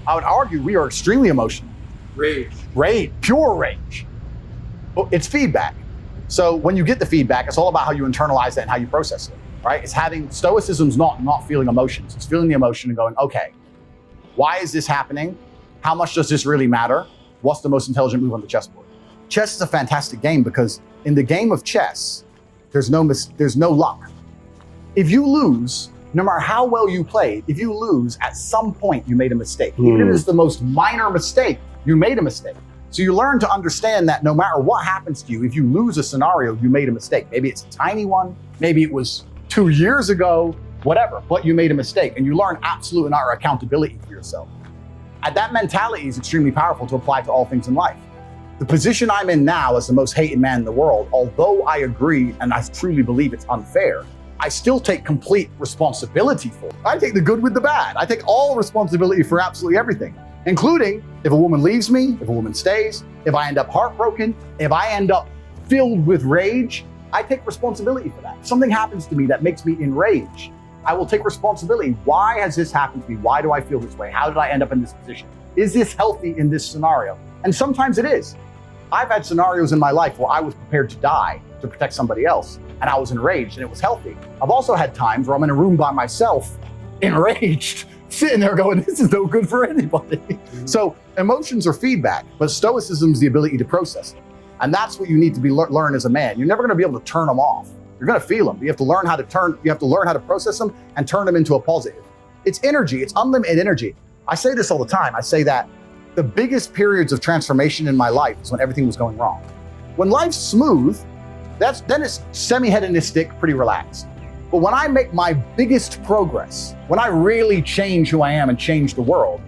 I would argue we are extremely emotional. Rage, pure rage. But it's feedback. So when you get the feedback, it's all about how you internalize that and how you process it, right? It's having, stoicism's not feeling emotions. It's feeling the emotion and going, okay, why is this happening? How much does this really matter? What's the most intelligent move on the chessboard? Chess is a fantastic game because in the game of chess, there's no luck. If you lose, no matter how well you played, if you lose, at some point you made a mistake. Even if it's the most minor mistake, you made a mistake. So you learn to understand that no matter what happens to you, if you lose a scenario, you made a mistake. Maybe it's a tiny one, maybe it was 2 years ago, whatever, but you made a mistake, and you learn absolute and utter accountability for yourself. And that mentality is extremely powerful to apply to all things in life. The position I'm in now as the most hated man in the world, although I agree and I truly believe it's unfair, I still take complete responsibility for it. I take the good with the bad. I take all responsibility for absolutely everything, including if a woman leaves me, if a woman stays, if I end up heartbroken, if I end up filled with rage, I take responsibility for that. If something happens to me that makes me enraged, I will take responsibility. Why has this happened to me? Why do I feel this way? How did I end up in this position? Is this healthy in this scenario? And sometimes it is. I've had scenarios in my life where I was prepared to die to protect somebody else, and I was enraged and it was healthy. I've also had times where I'm in a room by myself, enraged, sitting there going, this is no good for anybody. So emotions are feedback, but stoicism is the ability to process them. And that's what you need to be learn as a man. You're never gonna be able to turn them off. You're gonna feel them. You have to learn how to process them and turn them into a positive. It's energy, it's unlimited energy. I say this all the time. I say that the biggest periods of transformation in my life is when everything was going wrong. When life's smooth, then it's semi-hedonistic, pretty relaxed. But when I make my biggest progress, when I really change who I am and change the world,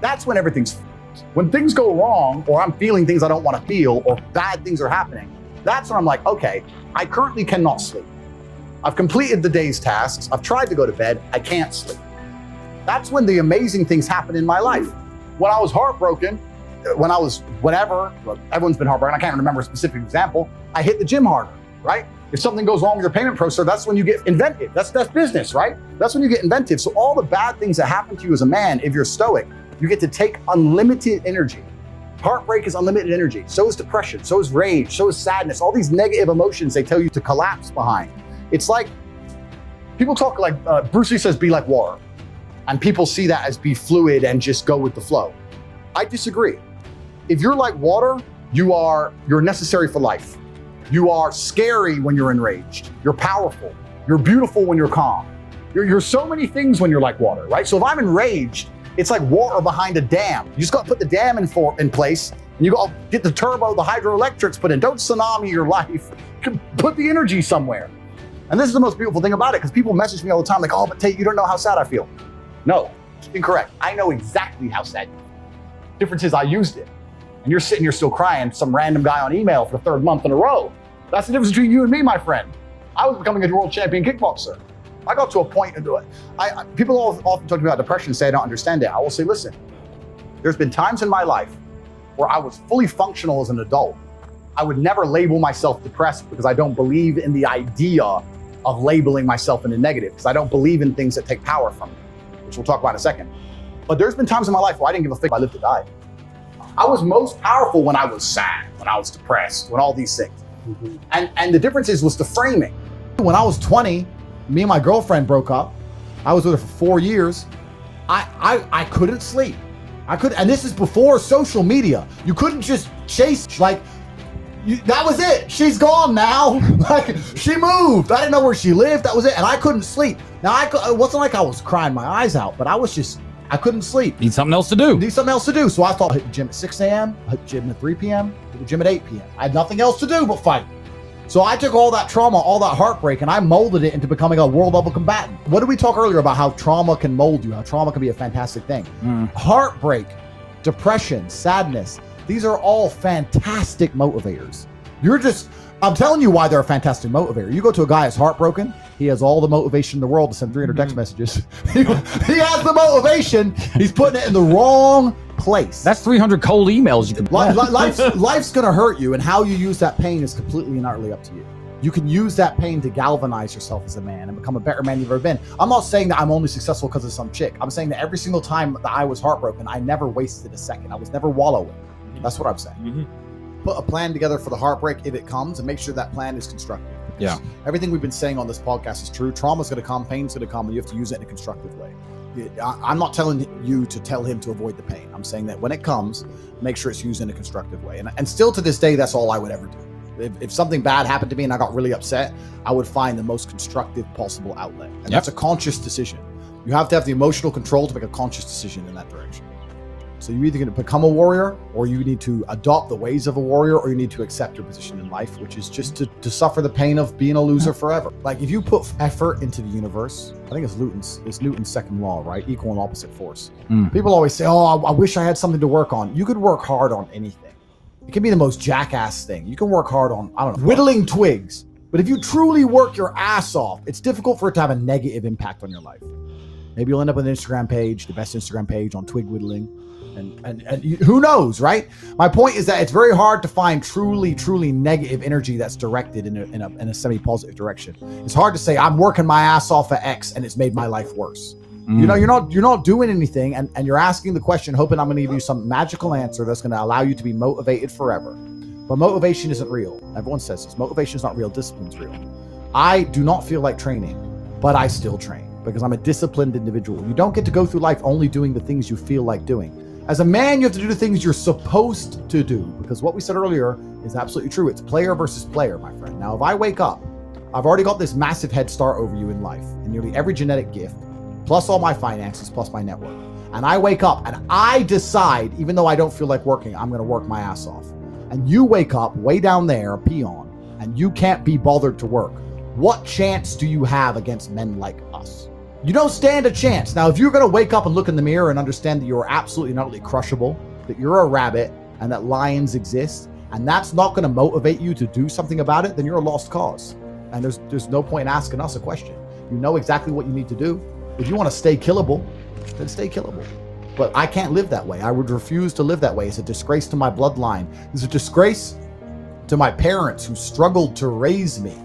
that's when everything's f***ed. When things go wrong, or I'm feeling things I don't want to feel, or bad things are happening, that's when I'm like, okay, I currently cannot sleep. I've completed the day's tasks. I've tried to go to bed. I can't sleep. That's when the amazing things happen in my life. When I was heartbroken, when I was whatever, everyone's been heartbroken, I can't remember a specific example, I hit the gym harder, right? If something goes wrong with your payment processor, that's when you get inventive. That's business, right? That's when you get inventive. So all the bad things that happen to you as a man, if you're stoic, you get to take unlimited energy. Heartbreak is unlimited energy. So is depression, so is rage, so is sadness. All these negative emotions they tell you to collapse behind. It's like, people talk like, Bruce Lee says, be like water. And people see that as be fluid and just go with the flow. I disagree. If you're like water, you're necessary for life. You are scary when you're enraged. You're powerful. You're beautiful when you're calm. You're so many things when you're like water, right? So if I'm enraged, it's like water behind a dam. You just got to put the dam in place, and you got to get the turbo, the hydroelectrics put in. Don't tsunami your life. Put the energy somewhere. And this is the most beautiful thing about it, because people message me all the time like, oh, but Tate, you don't know how sad I feel. No, incorrect. I know exactly how sad you feel. Difference is I used it. And you're sitting here still crying, some random guy on email for the 3rd month in a row. That's the difference between you and me, my friend. I was becoming a world champion kickboxer. I got to a point, people often talk about depression and say I don't understand it. I will say, listen, there's been times in my life where I was fully functional as an adult. I would never label myself depressed because I don't believe in the idea of labeling myself in a negative, because I don't believe in things that take power from me, which we'll talk about in a second. But there's been times in my life where I didn't give a fuck if I lived or died. I was most powerful when I was sad, when I was depressed, when all these things. And the difference was the framing. When I was 20, me and my girlfriend broke up. I was with her for 4 years. I couldn't sleep. And this is before social media. You couldn't just chase, that was it. She's gone now. Like, she moved. I didn't know where she lived. That was it. And I couldn't sleep. Now, it wasn't like I was crying my eyes out, but I couldn't sleep. Need something else to do. So I thought, hit the gym at 6 a.m., hit the gym at 3 p.m., hit the gym at 8 p.m. I had nothing else to do but fight. So I took all that trauma, all that heartbreak, and I molded it into becoming a world level combatant. What did we talk earlier about how trauma can mold you, how trauma can be a fantastic thing? Heartbreak, depression, sadness, these are all fantastic motivators. I'm telling you why they're a fantastic motivator. You go to a guy that's heartbroken, he has all the motivation in the world to send 300 text messages. He has the motivation, he's putting it in the wrong place. That's 300 cold emails you could Life's gonna hurt you, and how you use that pain is completely and utterly up to you. You can use that pain to galvanize yourself as a man and become a better man you've ever been. I'm not saying that I'm only successful because of some chick. I'm saying that every single time that I was heartbroken, I never wasted a second. I was never wallowing. That's what I'm saying. Put a plan together for the heartbreak if it comes, and make sure that plan is constructive. Yeah. Everything we've been saying on this podcast is true. Trauma's going to come, pain's going to come, and you have to use it in a constructive way. I'm not telling you to tell him to avoid the pain. I'm saying that when it comes, make sure it's used in a constructive way. And still to this day, that's all I would ever do. If something bad happened to me and I got really upset, I would find the most constructive possible outlet. And that's a conscious decision. You have to have the emotional control to make a conscious decision in that direction. So you're either going to become a warrior, or you need to adopt the ways of a warrior, or you need to accept your position in life, which is just to suffer the pain of being a loser forever. Like if you put effort into the universe, I think it's Newton's second law, right? Equal and opposite force. People always say, oh, I wish I had something to work on. You could work hard on anything. It can be the most jackass thing. You can work hard on, I don't know, whittling twigs. But if you truly work your ass off, it's difficult for it to have a negative impact on your life. Maybe you'll end up with an Instagram page, the best Instagram page on twig whittling. And who knows, right? My point is that it's very hard to find truly negative energy that's directed in a semi-positive direction. It's hard to say, I'm working my ass off at X and it's made my life worse. You know, you're not doing anything, and you're asking the question, hoping I'm going to give you some magical answer that's going to allow you to be motivated forever. But motivation isn't real. Everyone says this. Motivation is not real. Discipline's real. I do not feel like training, but I still train because I'm a disciplined individual. You don't get to go through life only doing the things you feel like doing. As a man, you have to do the things you're supposed to do, because what we said earlier is absolutely true. It's player versus player, my friend. Now, if I wake up, I've already got this massive head start over you in life, in nearly every genetic gift, plus all my finances, plus my network. And I wake up and I decide, even though I don't feel like working, I'm going to work my ass off. And you wake up way down there, a peon, and you can't be bothered to work. What chance do you have against men like us? You don't stand a chance. Now, if you're going to wake up and look in the mirror and understand that you're absolutely not only crushable, that you're a rabbit and that lions exist, and that's not going to motivate you to do something about it, then you're a lost cause. And there's no point in asking us a question. You know exactly what you need to do. If you want to stay killable, then stay killable. But I can't live that way. I would refuse to live that way. It's a disgrace to my bloodline. It's a disgrace to my parents who struggled to raise me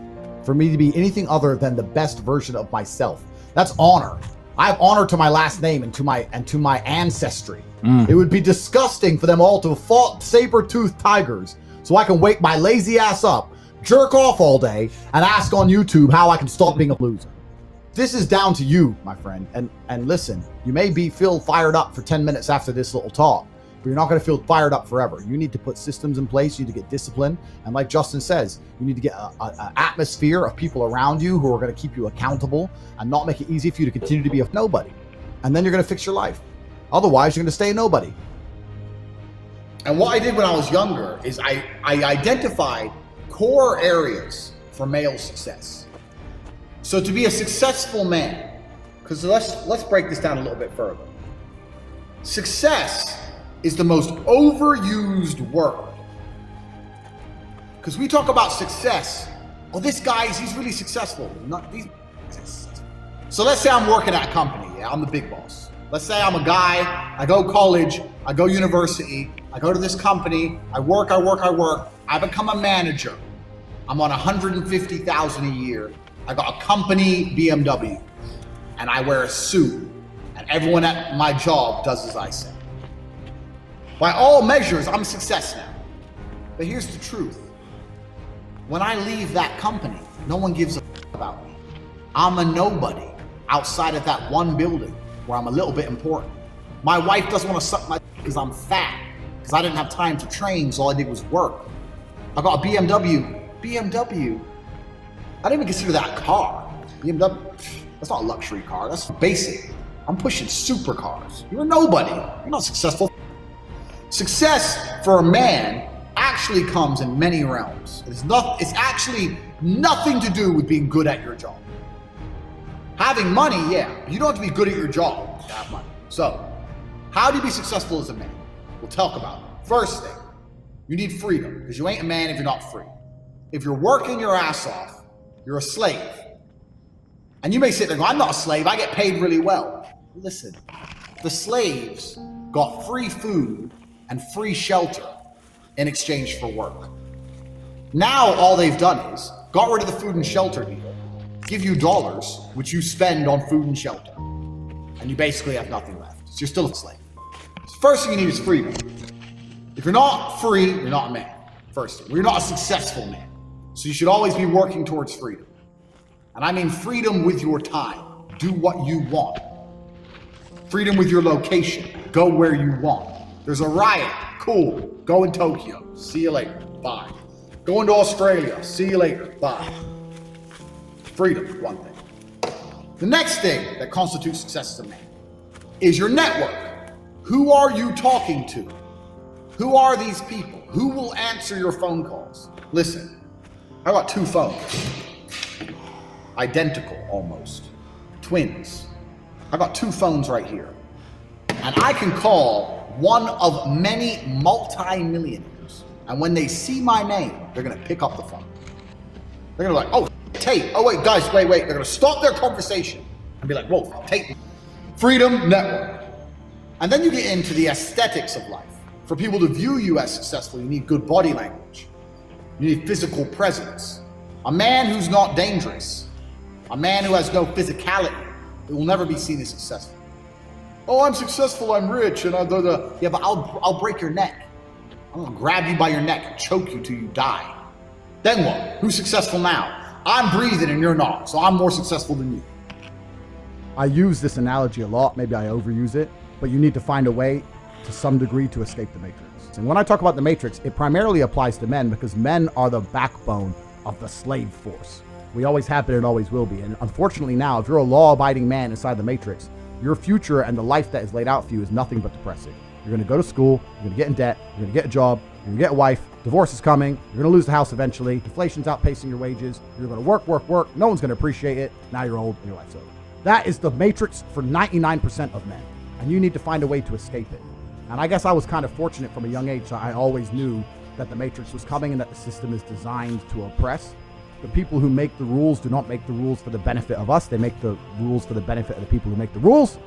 for me to be anything other than the best version of myself. That's honor. I have honor to my last name and to my ancestry. It would be disgusting for them all to have fought saber-toothed tigers so I can wake my lazy ass up, jerk off all day, and ask on YouTube how I can stop being a loser. This is down to you, my friend. And listen, you may feel fired up for 10 minutes after this little talk, but you're not going to feel fired up forever. You need to put systems in place. You need to get discipline. And like Justin says, you need to get an atmosphere of people around you who are going to keep you accountable and not make it easy for you to continue to be a nobody. And then you're going to fix your life. Otherwise, you're going to stay a nobody. And what I did when I was younger is I identified core areas for male success. So to be a successful man, because let's break this down a little bit further. Success is the most overused word. Because we talk about success. Oh, this guy, he's really successful. So let's say I'm working at a company. Yeah, I'm the big boss. Let's say I'm a guy, I go college, I go university, I go to this company, I work, I become a manager. I'm on $150,000 a year. I got a company BMW, and I wear a suit, and everyone at my job does as I say. By all measures, I'm a success now. But here's the truth. When I leave that company, no one gives a about me. I'm a nobody outside of that one building where I'm a little bit important. My wife doesn't want to suck my because I'm fat, because I didn't have time to train, so all I did was work. I got a BMW. I didn't even consider that a car. BMW, that's not a luxury car, that's basic. I'm pushing supercars. You're a nobody, you're not successful. Success for a man actually comes in many realms. It's actually nothing to do with being good at your job. Having money, yeah, you don't have to be good at your job to have money. So, how do you be successful as a man? We'll talk about it. First thing, you need freedom, because you ain't a man if you're not free. If you're working your ass off, you're a slave. And you may sit there and go, I'm not a slave, I get paid really well. Listen, the slaves got free food and free shelter in exchange for work. Now all they've done is got rid of the food and shelter deal, give you dollars, which you spend on food and shelter, and you basically have nothing left. So you're still a slave. So first thing you need is freedom. If you're not free, you're not a man. First thing, you're not a successful man. So you should always be working towards freedom. And I mean freedom with your time. Do what you want. Freedom with your location. Go where you want. There's a riot. Cool. Go in Tokyo. See you later. Bye. Going to Australia. See you later. Bye. Freedom, one thing. The next thing that constitutes success as a man is your network. Who are you talking to? Who are these people? Who will answer your phone calls? Listen, I got 2 phones. Identical, almost. Twins. I got 2 phones right here. And I can call one of many multi-millionaires. And when they see my name, they're gonna pick up the phone. They're gonna be like, oh, Tate. Oh wait, guys, wait. They're gonna stop their conversation and be like, whoa, Tate. Freedom network. And then you get into the aesthetics of life. For people to view you as successful, you need good body language. You need physical presence. A man who's not dangerous, a man who has no physicality, it will never be seen as successful. Oh, I'm successful, I'm rich, and yeah, but I'll break your neck. I'm gonna grab you by your neck and choke you till you die. Then what? Who's successful now? I'm breathing and you're not, so I'm more successful than you. I use this analogy a lot, maybe I overuse it, but you need to find a way to some degree to escape the matrix. And when I talk about the matrix, it primarily applies to men because men are the backbone of the slave force. We always have been and always will be. And unfortunately now, if you're a law-abiding man inside the matrix, your future and the life that is laid out for you is nothing but depressing. You're gonna go to school, you're gonna get in debt, you're gonna get a job, you're gonna get a wife, divorce is coming, you're gonna lose the house eventually, inflation's outpacing your wages, you're gonna work, no one's gonna appreciate it, now you're old and your life's over. That is the matrix for 99% of men. And you need to find a way to escape it. And I guess I was kind of fortunate from a young age. I always knew that the matrix was coming and that the system is designed to oppress. The people who make the rules do not make the rules for the benefit of us. They make the rules for the benefit of the people who make the rules.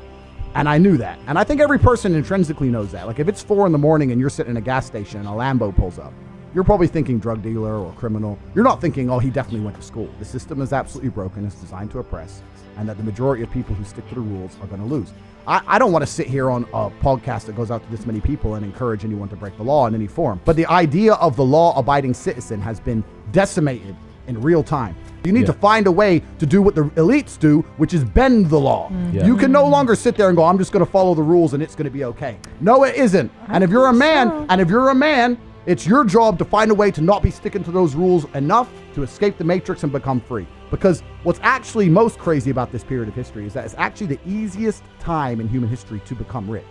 And I knew that. And I think every person intrinsically knows that. Like if it's 4 a.m. and you're sitting in a gas station and a Lambo pulls up, you're probably thinking drug dealer or criminal. You're not thinking, oh, he definitely went to school. The system is absolutely broken. It's designed to oppress. And that the majority of people who stick to the rules are going to lose. I don't want to sit here on a podcast that goes out to this many people and encourage anyone to break the law in any form. But the idea of the law-abiding citizen has been decimated in real time. You need to find a way to do what the elites do, which is bend the law. You can no longer sit there and go, I'm just going to follow the rules and it's going to be okay. No, it isn't. And if you're a man, it's your job to find a way to not be sticking to those rules enough to escape the matrix and become free. Because what's actually most crazy about this period of history is that it's actually the easiest time in human history to become rich.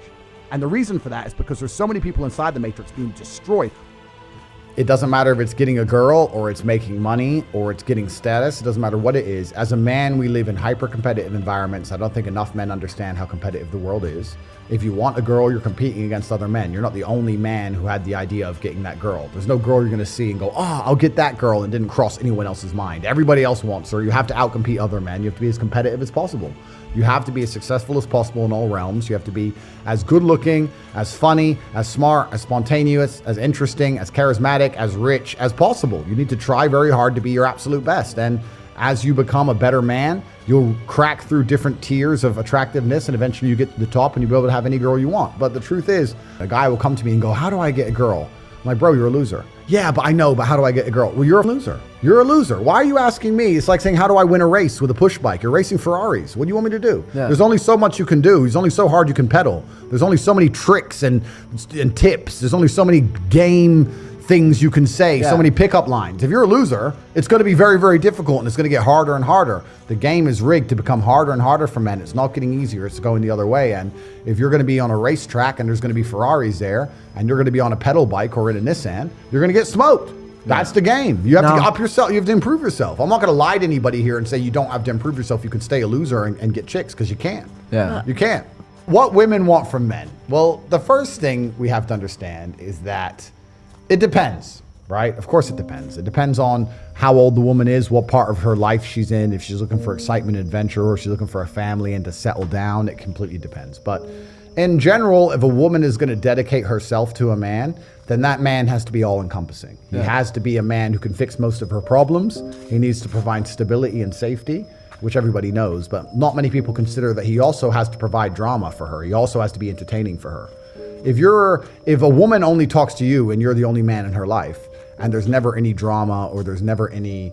And the reason for that is because there's so many people inside the matrix being destroyed. It doesn't matter if it's getting a girl or it's making money or it's getting status. It doesn't matter what it is. As a man, we live in hyper-competitive environments. I don't think enough men understand how competitive the world is. If you want a girl, you're competing against other men. You're not the only man who had the idea of getting that girl. There's no girl you're going to see and go, oh, I'll get that girl, and didn't cross anyone else's mind. Everybody else wants her. You have to outcompete other men. You have to be as competitive as possible. You have to be as successful as possible in all realms. You have to be as good looking, as funny, as smart, as spontaneous, as interesting, as charismatic, as rich as possible. You need to try very hard to be your absolute best. And as you become a better man, you'll crack through different tiers of attractiveness, and eventually you get to the top and you'll be able to have any girl you want. But the truth is, a guy will come to me and go, how do I get a girl? I'm like, bro, you're a loser. Yeah, but I know, but how do I get a girl? Well, you're a loser. You're a loser. Why are you asking me? It's like saying, how do I win a race with a push bike? You're racing Ferraris. What do you want me to do? Yeah. There's only so much you can do. There's only so hard you can pedal. There's only so many tricks and tips. There's only so many game things you can say, so many pickup lines. If you're a loser, it's going to be very, very difficult, and it's going to get harder and harder. The game is rigged to become harder and harder for men. It's not getting easier. It's going the other way. And if you're going to be on a racetrack and there's going to be Ferraris there, and you're going to be on a pedal bike or in a Nissan, you're going to get smoked. That's the game. You have to up yourself. You have to improve yourself. I'm not going to lie to anybody here and say you don't have to improve yourself. You can stay a loser and get chicks, because you can't. Yeah. You can't. What women want from men? Well, the first thing we have to understand is that it depends, right? Of course it depends. It depends on how old the woman is, what part of her life she's in, if she's looking for excitement and adventure, or if she's looking for a family and to settle down. It completely depends. But In general, if a woman is going to dedicate herself to a man, then that man has to be all-encompassing. He has to be a man who can fix most of her problems. He needs to provide stability and safety, which everybody knows, but not many people consider that he also has to provide drama for her. He also has to be entertaining for her. If a woman only talks to you and you're the only man in her life, and there's never any drama or there's never any,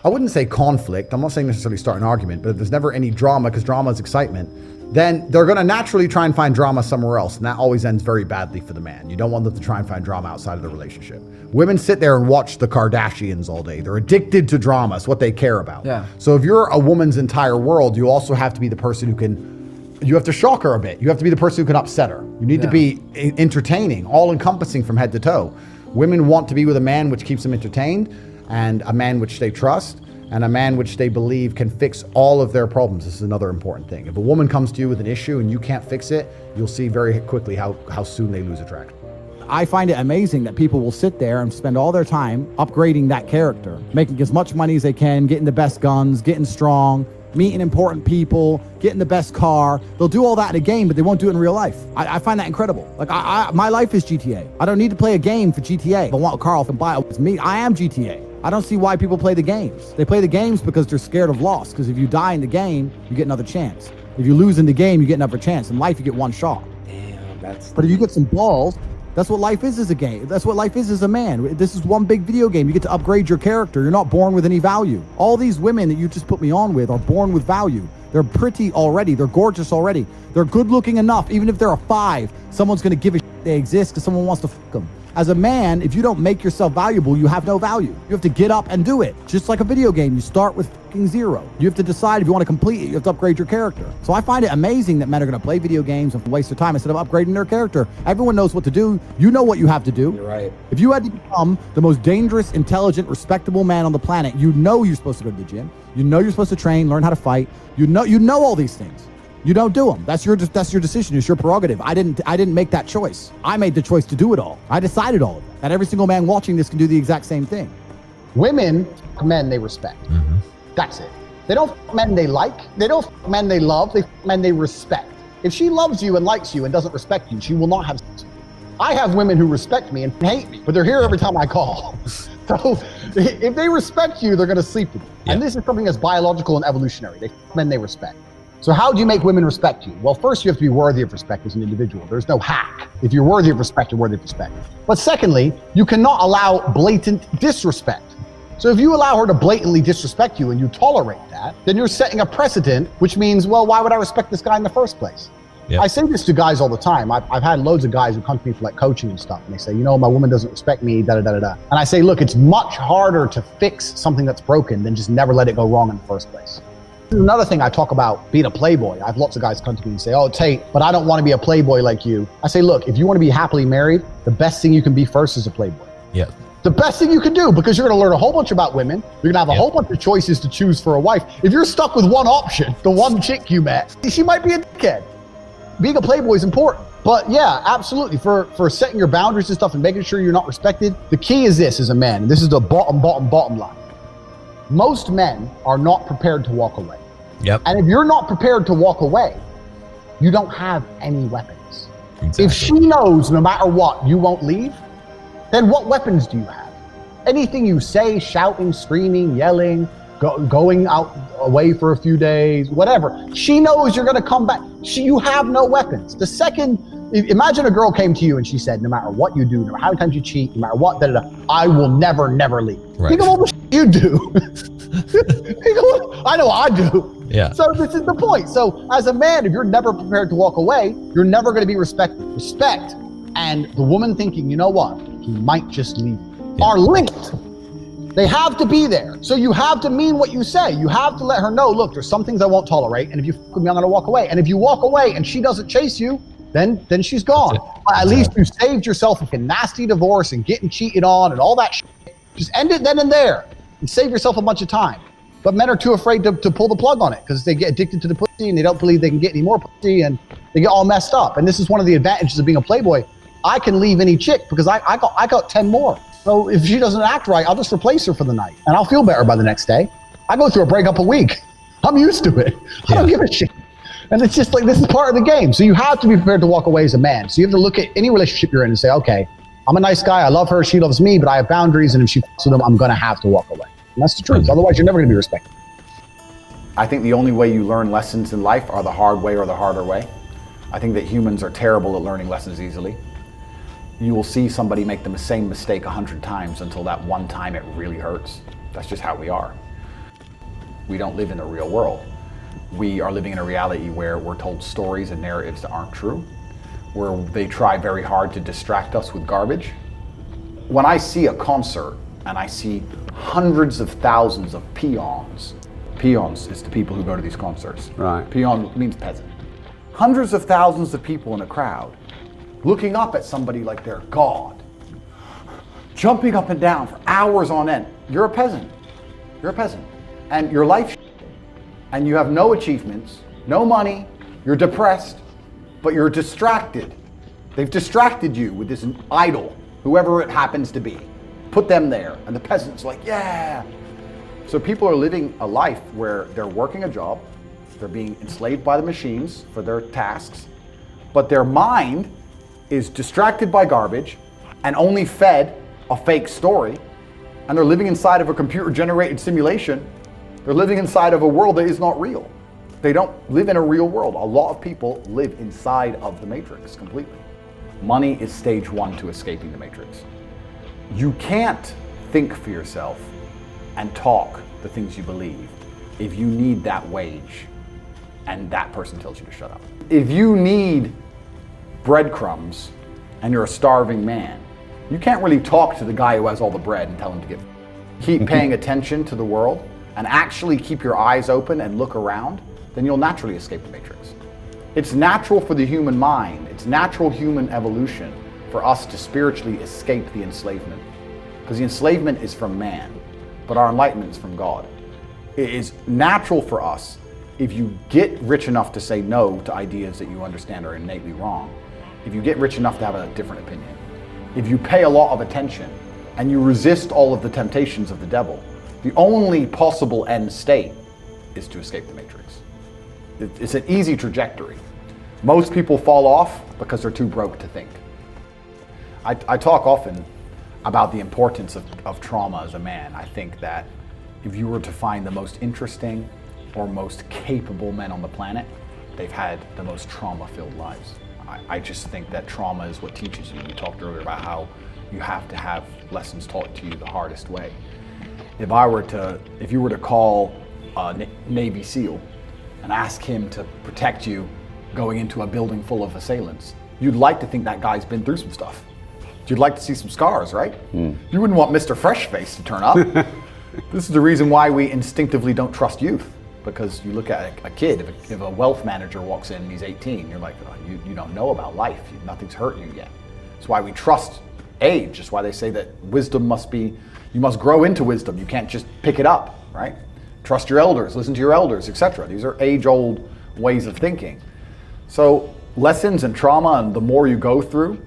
I wouldn't say conflict, I'm not saying necessarily start an argument, but if there's never any drama, because drama is excitement, then they're going to naturally try and find drama somewhere else, and that always ends very badly for the man. You don't want them to try and find drama outside of the relationship. Women sit there and watch the Kardashians all day. They're addicted to drama. It's what they care about. Yeah. So if you're a woman's entire world, you also have to be the person who can, you have to shock her a bit. You have to be the person who can upset her. You need to be entertaining, all-encompassing from head to toe. Women want to be with a man which keeps them entertained, and a man which they trust, and a man which they believe can fix all of their problems. This is another important thing. If a woman comes to you with an issue and you can't fix it, you'll see very quickly how soon they lose attraction. I find it amazing that people will sit there and spend all their time upgrading that character, making as much money as they can, getting the best guns, getting strong, meeting important people, getting the best car. They'll do all that in a game, but they won't do it in real life. I find that incredible. Like my life is GTA. I don't need to play a game for GTA. If I want a car, I can buy it. It's me. I am GTA. I don't see why people play the games. They play the games because they're scared of loss. Because if you die in the game, you get another chance. If you lose in the game, you get another chance. In life, you get one shot. Damn, But if you get some balls, that's what life is as a game. That's what life is as a man. This is one big video game. You get to upgrade your character. You're not born with any value. All these women that you just put me on with are born with value. They're pretty already. They're gorgeous already. They're good looking enough. Even if they're a 5, someone's going to give a shit they exist because someone wants to fuck them. As a man, if you don't make yourself valuable, you have no value. You have to get up and do it. Just like a video game, you start with fucking 0. You have to decide if you want to complete it. You have to upgrade your character. So I find it amazing that men are going to play video games and waste their time instead of upgrading their character. Everyone knows what to do. You know what you have to do. You're right. If you had to become the most dangerous, intelligent, respectable man on the planet, you know you're supposed to go to the gym. You know you're supposed to train, learn how to fight. You know all these things. You don't do them. That's your decision. It's your prerogative. I didn't make that choice. I made the choice to do it all. I decided all of it. And every single man watching this can do the exact same thing. Women, men they respect. Mm-hmm. That's it. They don't men they like. They don't men they love. They men they respect. If she loves you and likes you and doesn't respect you, she will not have sex with you. I have women who respect me and hate me, but they're here every time I call. So if they respect you, they're going to sleep with you. Yeah. And this is something that's biological and evolutionary. Men they respect. So how do you make women respect you? Well, first you have to be worthy of respect as an individual. There's no hack. If you're worthy of respect, you're worthy of respect. But secondly, you cannot allow blatant disrespect. So if you allow her to blatantly disrespect you and you tolerate that, then you're setting a precedent, which means, well, why would I respect this guy in the first place? Yep. I say this to guys all the time. I've had loads of guys who come to me for like coaching and stuff, and they say, you know, my woman doesn't respect me, da-da-da-da-da. And I say, look, it's much harder to fix something that's broken than just never let it go wrong in the first place. Another thing I talk about being a playboy. I have lots of guys come to me and say, oh, Tate, but I don't want to be a playboy like you. I say, look, if you want to be happily married, the best thing you can be first is a playboy. Yeah. The best thing you can do, because you're going to learn a whole bunch about women. You're going to have a whole bunch of choices to choose for a wife. If you're stuck with one option, the one chick you met, she might be a dickhead. Being a playboy is important. But yeah, absolutely. For setting your boundaries and stuff and making sure you're not respected, the key is this as a man, and this is the bottom line. Most men are not prepared to walk away. Yep. And if you're not prepared to walk away, you don't have any weapons. Exactly. If she knows no matter what, you won't leave, then what weapons do you have? Anything you say, shouting, screaming, yelling, going out away for a few days, whatever. She knows you're going to come back. You have no weapons. The second, imagine a girl came to you and she said, no matter what you do, no matter how many times you cheat, no matter what, I will never leave. Right. Think of all the shit you do. I know I do. Yeah. So this is the point. So as a man, if you're never prepared to walk away, you're never going to be respected. Respect and the woman thinking, you know what, he might just leave, are linked. They have to be there. So you have to mean what you say. You have to let her know, look, there's some things I won't tolerate. And if you fuck with me, I'm going to walk away. And if you walk away and she doesn't chase you, then she's gone. At least you saved yourself a nasty divorce and getting cheated on and all that shit. Just end it then and there and save yourself a bunch of time. But men are too afraid to pull the plug on it because they get addicted to the pussy and they don't believe they can get any more pussy and they get all messed up. And this is one of the advantages of being a playboy. I can leave any chick because I got 10 more. So if she doesn't act right, I'll just replace her for the night and I'll feel better by the next day. I go through a breakup a week. I'm used to it. I don't give a shit. And it's just like, this is part of the game. So you have to be prepared to walk away as a man. So you have to look at any relationship you're in and say, okay, I'm a nice guy, I love her, she loves me, but I have boundaries, and if she fucks with them, I'm gonna have to walk away. And that's the truth. Otherwise, you're never gonna be respected. I think the only way you learn lessons in life are the hard way or the harder way. I think that humans are terrible at learning lessons easily. You will see somebody make the same mistake 100 times until that one time it really hurts. That's just how we are. We don't live in the real world. We are living in a reality where we're told stories and narratives that aren't true, where they try very hard to distract us with garbage. When I see a concert and I see hundreds of thousands of peons is the people who go to these concerts. Right. Peon means peasant. Hundreds of thousands of people in a crowd looking up at somebody like they're God, jumping up and down for hours on end. You're a peasant. You're a peasant. And your life, and you have no achievements, no money, you're depressed, but you're distracted. They've distracted you with this idol, whoever it happens to be. Put them there, and the peasant's like, yeah. So people are living a life where they're working a job, they're being enslaved by the machines for their tasks, but their mind is distracted by garbage and only fed a fake story, and they're living inside of a computer-generated simulation. They're living inside of a world that is not real. They don't live in a real world. A lot of people live inside of the matrix completely. Money is stage one to escaping the matrix. You can't think for yourself and talk the things you believe if you need that wage and that person tells you to shut up. If you need breadcrumbs and you're a starving man, you can't really talk to the guy who has all the bread and tell him to get. Keep paying attention to the world and actually keep your eyes open and look around, then you'll naturally escape the matrix. It's natural for the human mind, it's natural human evolution for us to spiritually escape the enslavement. Because the enslavement is from man, but our enlightenment is from God. It is natural for us, if you get rich enough to say no to ideas that you understand are innately wrong, if you get rich enough to have a different opinion, if you pay a lot of attention and you resist all of the temptations of the devil, the only possible end state is to escape the matrix. It's an easy trajectory. Most people fall off because they're too broke to think. I talk often about the importance of trauma as a man. I think that if you were to find the most interesting or most capable men on the planet, they've had the most trauma-filled lives. I just think that trauma is what teaches you. We talked earlier about how you have to have lessons taught to you the hardest way. If you were to call a Navy SEAL and ask him to protect you going into a building full of assailants, you'd like to think that guy's been through some stuff. You'd like to see some scars, right? You wouldn't want Mr. Freshface to turn up. This is the reason why we instinctively don't trust youth. Because you look at a kid, if a wealth manager walks in and he's 18, you're like, oh, you don't know about life. Nothing's hurt you yet. That's why we trust age. That's why they say that wisdom you must grow into wisdom. You can't just pick it up, right? Trust your elders, listen to your elders, etc. These are age-old ways of thinking. So lessons and trauma, and the more you go through,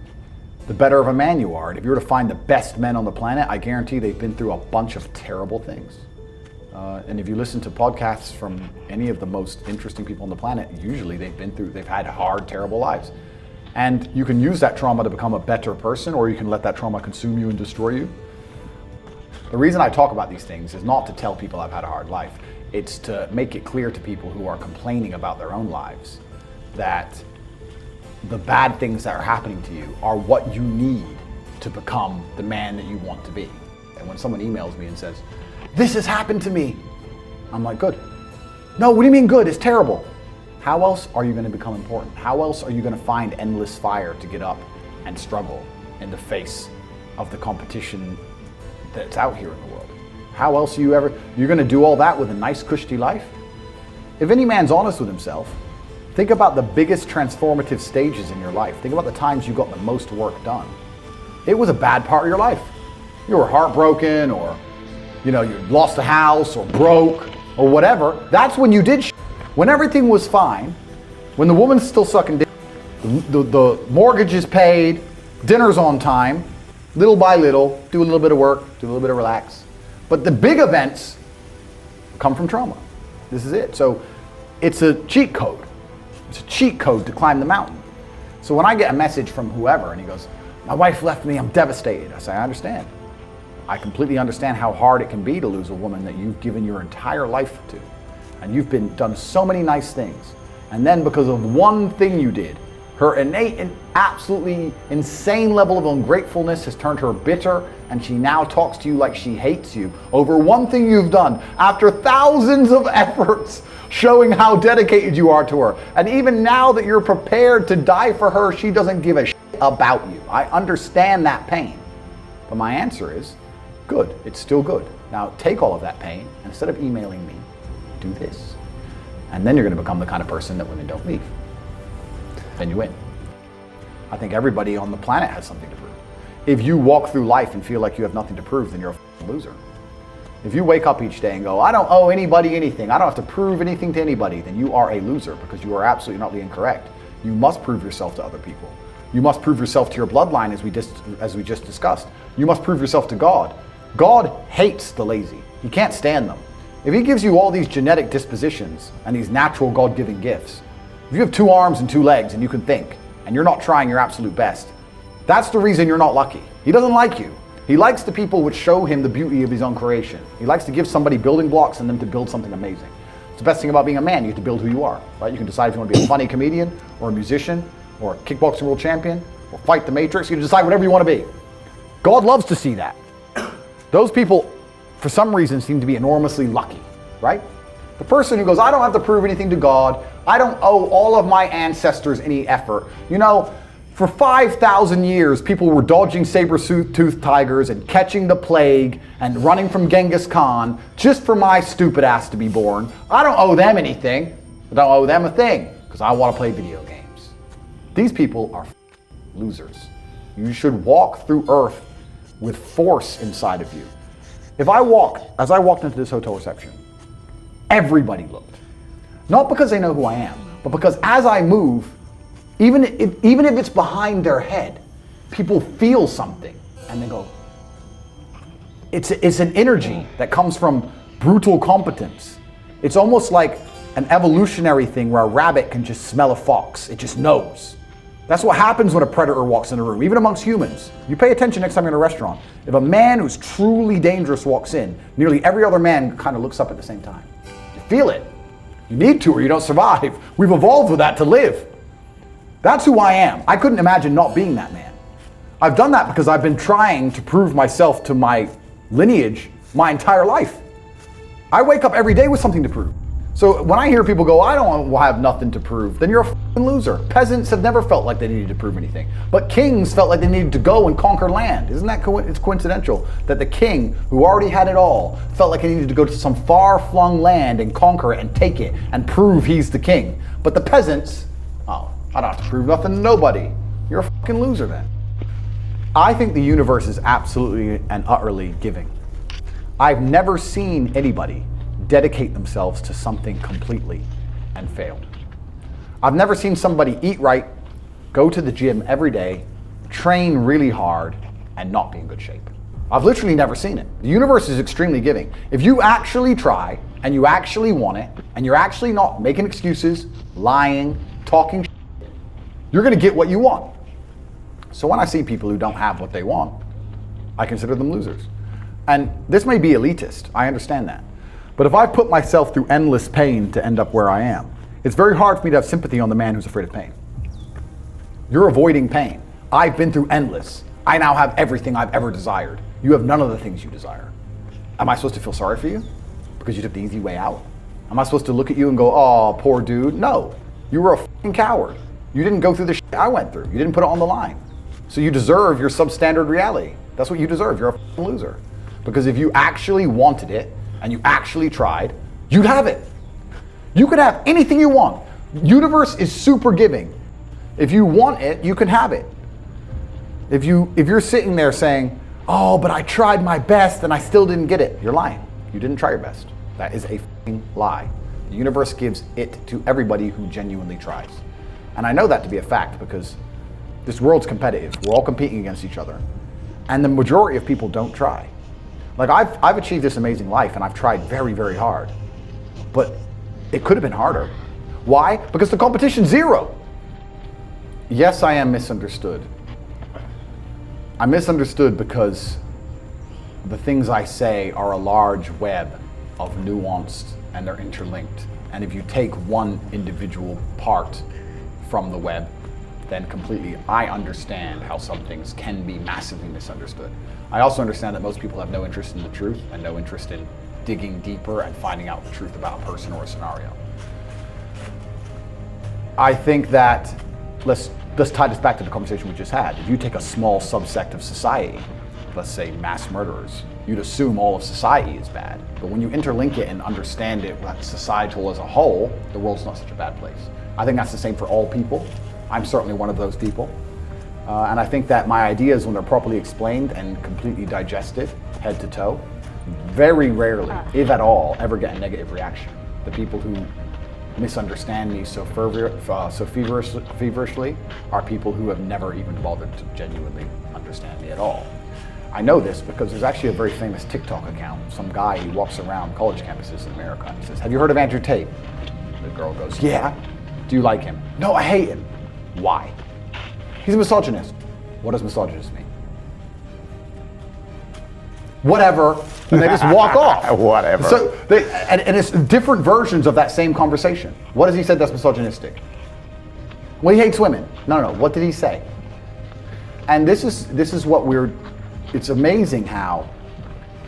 the better of a man you are. And if you were to find the best men on the planet, I guarantee they've been through a bunch of terrible things. And if you listen to podcasts from any of the most interesting people on the planet, usually they've had hard, terrible lives. And you can use that trauma to become a better person, or you can let that trauma consume you and destroy you. The reason I talk about these things is not to tell people I've had a hard life. It's to make it clear to people who are complaining about their own lives that the bad things that are happening to you are what you need to become the man that you want to be. And when someone emails me and says, "This has happened to me," I'm like, good. No, what do you mean good? It's terrible. How else are you going to become important? How else are you going to find endless fire to get up and struggle in the face of the competition that's out here in the world? How else you're going to do all that with a nice, cushy life? If any man's honest with himself, think about the biggest transformative stages in your life. Think about the times you got the most work done. It was a bad part of your life. You were heartbroken, or you lost a house, or broke, or whatever. That's when you did shit. When everything was fine, when the woman's still sucking dick, the mortgage is paid, dinner's on time, little by little, do a little bit of work, do a little bit of relax. But the big events come from trauma. This is it. So it's a cheat code. It's a cheat code to climb the mountain. So when I get a message from whoever and he goes, my wife left me, I'm devastated. I say, I understand. I completely understand how hard it can be to lose a woman that you've given your entire life to. And you've done so many nice things. And then because of one thing you did, her innate and absolutely insane level of ungratefulness has turned her bitter, and she now talks to you like she hates you over one thing you've done after thousands of efforts showing how dedicated you are to her. And even now that you're prepared to die for her, she doesn't give a shit about you. I understand that pain. But my answer is, good, it's still good. Now take all of that pain, and instead of emailing me, do this. And then you're gonna become the kind of person that women don't leave. Then you win. I think everybody on the planet has something to prove. If you walk through life and feel like you have nothing to prove, then you're a loser. If you wake up each day and go, I don't owe anybody anything, I don't have to prove anything to anybody, then you are a loser, because you are absolutely not being correct. You must prove yourself to other people. You must prove yourself to your bloodline, as we just discussed. You must prove yourself to God. God hates the lazy. He can't stand them. If he gives you all these genetic dispositions and these natural God-given gifts, if you have 2 arms and 2 legs and you can think, and you're not trying your absolute best, that's the reason you're not lucky. He doesn't like you. He likes the people which show him the beauty of his own creation. He likes to give somebody building blocks and them to build something amazing. It's the best thing about being a man. You get to build who you are, right? You can decide if you want to be a funny comedian or a musician or a kickboxing world champion or fight the Matrix. You can decide whatever you want to be. God loves to see that. Those people, for some reason, seem to be enormously lucky, right? The person who goes, I don't have to prove anything to God. I don't owe all of my ancestors any effort. You know, for 5,000 years, people were dodging saber-toothed tigers and catching the plague and running from Genghis Khan just for my stupid ass to be born. I don't owe them anything. I don't owe them a thing because I want to play video games. These people are losers. You should walk through earth with force inside of you. As I walked into this hotel reception, everybody looked. Not because they know who I am, but because as I move, even if it's behind their head, people feel something and they go, it's an energy that comes from brutal competence. It's almost like an evolutionary thing where a rabbit can just smell a fox. It just knows. That's what happens when a predator walks in a room, even amongst humans. You pay attention next time you're in a restaurant. If a man who's truly dangerous walks in, nearly every other man kind of looks up at the same time. You feel it. You need to or you don't survive. We've evolved with that to live. That's who I am. I couldn't imagine not being that man. I've done that because I've been trying to prove myself to my lineage my entire life. I wake up every day with something to prove. So when I hear people go, I don't have nothing to prove, then you're a f***ing loser. Peasants have never felt like they needed to prove anything. But kings felt like they needed to go and conquer land. Isn't that it's coincidental that the king, who already had it all, felt like he needed to go to some far-flung land and conquer it and take it and prove he's the king. But the peasants, oh, I don't have to prove nothing to nobody. You're a fucking loser then. I think the universe is absolutely and utterly giving. I've never seen anybody dedicate themselves to something completely and fail. I've never seen somebody eat right, go to the gym every day, train really hard, and not be in good shape. I've literally never seen it. The universe is extremely giving. If you actually try, and you actually want it, and you're actually not making excuses, lying, talking shit, you're gonna get what you want. So when I see people who don't have what they want, I consider them losers. And this may be elitist, I understand that. But if I put myself through endless pain to end up where I am, it's very hard for me to have sympathy on the man who's afraid of pain. You're avoiding pain. I've been through endless. I now have everything I've ever desired. You have none of the things you desire. Am I supposed to feel sorry for you because you took the easy way out? Am I supposed to look at you and go, oh, poor dude? No, you were a fucking coward. You didn't go through the shit I went through. You didn't put it on the line. So you deserve your substandard reality. That's what you deserve. You're a fucking loser. Because if you actually wanted it, and you actually tried, you'd have it. You could have anything you want. Universe is super giving. If you want it, you can have it. If you're sitting there saying, oh, but I tried my best and I still didn't get it, you're lying. You didn't try your best. That is a f***ing lie. The universe gives it to everybody who genuinely tries. And I know that to be a fact because this world's competitive. We're all competing against each other. And the majority of people don't try. Like I've achieved this amazing life and I've tried very, very hard, but it could have been harder. Why? Because the competition's zero. Yes, I am misunderstood. I'm misunderstood because the things I say are a large web of nuanced, and they're interlinked. And if you take one individual part from the web, then completely I understand how some things can be massively misunderstood. I also understand that most people have no interest in the truth and no interest in digging deeper and finding out the truth about a person or a scenario. I think that, let's tie this back to the conversation we just had. If you take a small subsect of society, let's say mass murderers, you'd assume all of society is bad. But when you interlink it and understand it, societal as a whole, the world's not such a bad place. I think that's the same for all people. I'm certainly one of those people. And I think that my ideas, when they're properly explained and completely digested, head to toe, very rarely, if at all, ever get a negative reaction. The people who misunderstand me so feverishly are people who have never even bothered to genuinely understand me at all. I know this because there's actually a very famous TikTok account. Some guy who walks around college campuses in America and he says, "Have you heard of Andrew Tate?" The girl goes, "Yeah." "Do you like him?" "No, I hate him." "Why?" "He's a misogynist." "What does misogynist mean?" "Whatever." And they just walk off. Whatever. So and it's different versions of that same conversation. What has he said that's misogynistic? Well, he hates women. No. What did he say? And this is what it's amazing how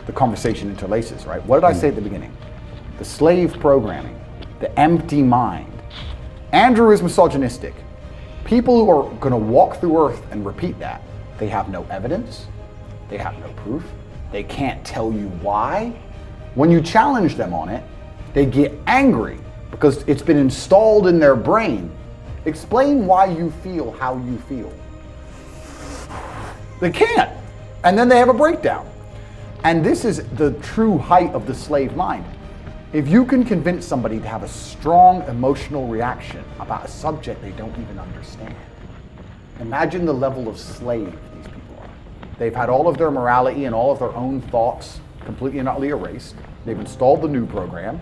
the conversation interlaces, right? What did I say at the beginning? The slave programming, the empty mind. Andrew is misogynistic. People who are going to walk through Earth and repeat that, they have no evidence, they have no proof, they can't tell you why. When you challenge them on it, they get angry because it's been installed in their brain. Explain why you feel how you feel. They can't. And then they have a breakdown. And this is the true height of the slave mind. If you can convince somebody to have a strong emotional reaction about a subject they don't even understand, imagine the level of slave these people are. They've had all of their morality and all of their own thoughts completely and utterly erased. They've installed the new program.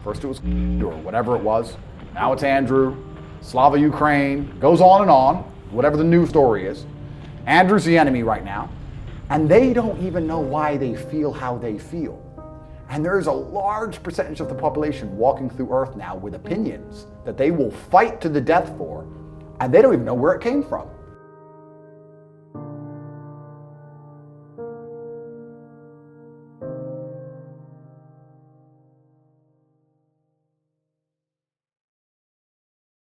First it was or whatever it was. Now it's Andrew, Slava Ukraine, goes on and on, whatever the new story is. Andrew's the enemy right now. And they don't even know why they feel how they feel. And there's a large percentage of the population walking through Earth now with opinions that they will fight to the death for, and they don't even know where it came from.